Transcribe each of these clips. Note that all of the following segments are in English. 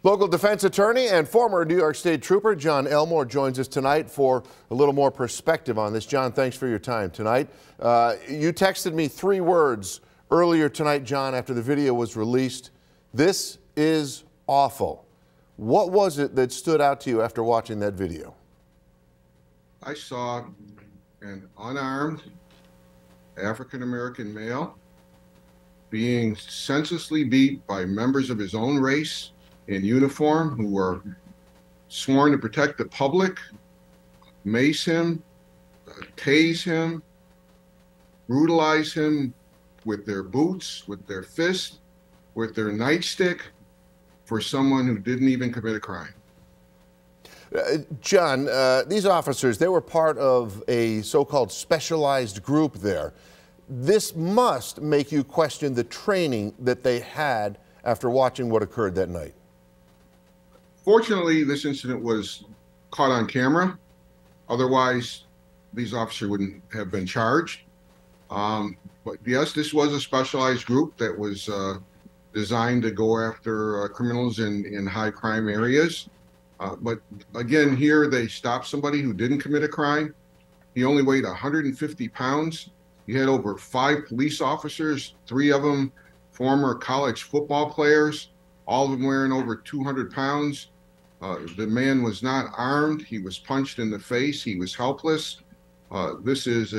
Local defense attorney and former New York State Trooper John Elmore joins us tonight for a little more perspective on this. John, thanks for your time tonight. You texted me 3 words earlier tonight, John, after the video was released. This is awful. What was it that stood out to you after watching that video? I saw an unarmed African-American male being senselessly beat by members of his own race in uniform who were sworn to protect the public, mace him, tase him, brutalize him with their boots, with their fists, with their nightstick for someone who didn't even commit a crime. John, these officers, they were part of a so-called specialized group there. This must make you question the training that they had after watching what occurred that night. Fortunately, this incident was caught on camera. Otherwise, these officers wouldn't have been charged. But yes, this was a specialized group that was designed to go after criminals in high crime areas. But again, here they stopped somebody who didn't commit a crime. He only weighed 150 pounds. He had over 5 police officers, 3 of them former college football players, all of them wearing over 200 pounds. The man was not armed. He was punched in the face. He was helpless. This is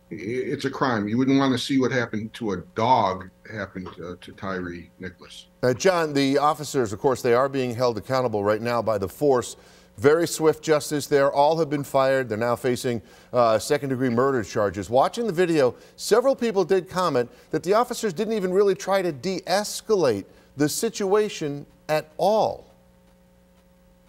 it's a crime. You wouldn't want to see what happened to a dog happen to Tyre Nichols. John, the officers, of course, they are being held accountable right now by the force. Very swift justice there. All have been fired. They're now facing second-degree murder charges. Watching the video, several people did comment that the officers didn't even really try to de-escalate the situation at all.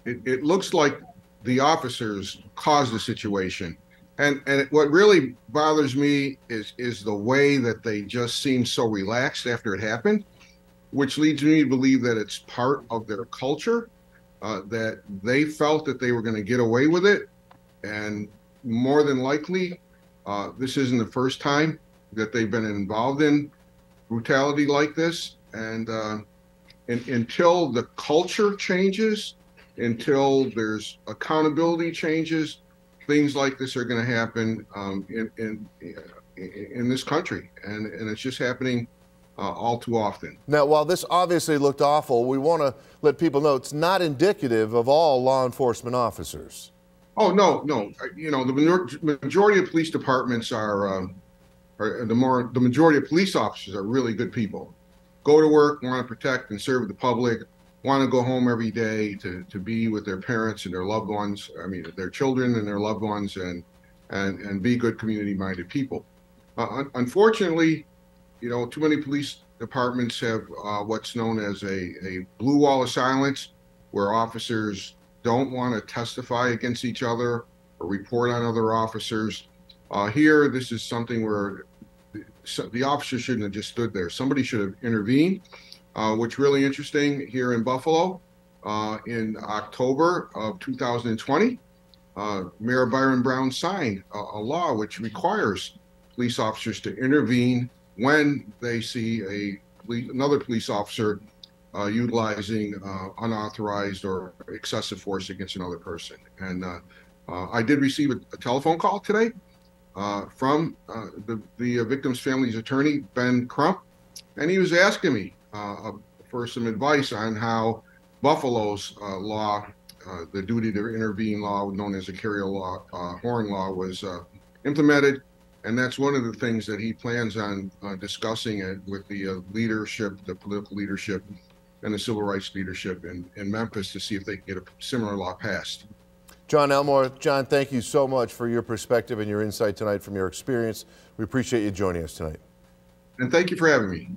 It looks like the officers caused the situation. And what really bothers me is the way that they just seem so relaxed after it happened, which leads me to believe that it's part of their culture, that they felt that they were going to get away with it. And more than likely, this isn't the first time that they've been involved in brutality like this. And until the culture changes, until there's accountability changes, things like this are going to happen in this country, and it's just happening all too often. Now, while this obviously looked awful, we want to let people know it's not indicative of all law enforcement officers. Oh, no. You know, the majority of police departments the majority of police officers are really good people. Go to work, want to protect and serve the public, want to go home every day to be with their parents and their loved ones, their children and their loved ones, and be good community-minded people. Unfortunately, you know, too many police departments have what's known as a blue wall of silence, where officers don't want to testify against each other or report on other officers. Here, this is something where the officer shouldn't have just stood there. Somebody should have intervened. What's really interesting here in Buffalo, in October of 2020, Mayor Byron Brown signed a law which requires police officers to intervene when they see another police officer utilizing unauthorized or excessive force against another person. And I did receive a telephone call today from the victim's family's attorney, Ben Crump, and he was asking me for some advice on how Buffalo's law, the duty to intervene law, known as the carrier law, horn law, was implemented. And that's one of the things that he plans on discussing it with the leadership, the political leadership, and the civil rights leadership in Memphis to see if they can get a similar law passed. John Elmore, John, thank you so much for your perspective and your insight tonight from your experience. We appreciate you joining us tonight. And thank you for having me.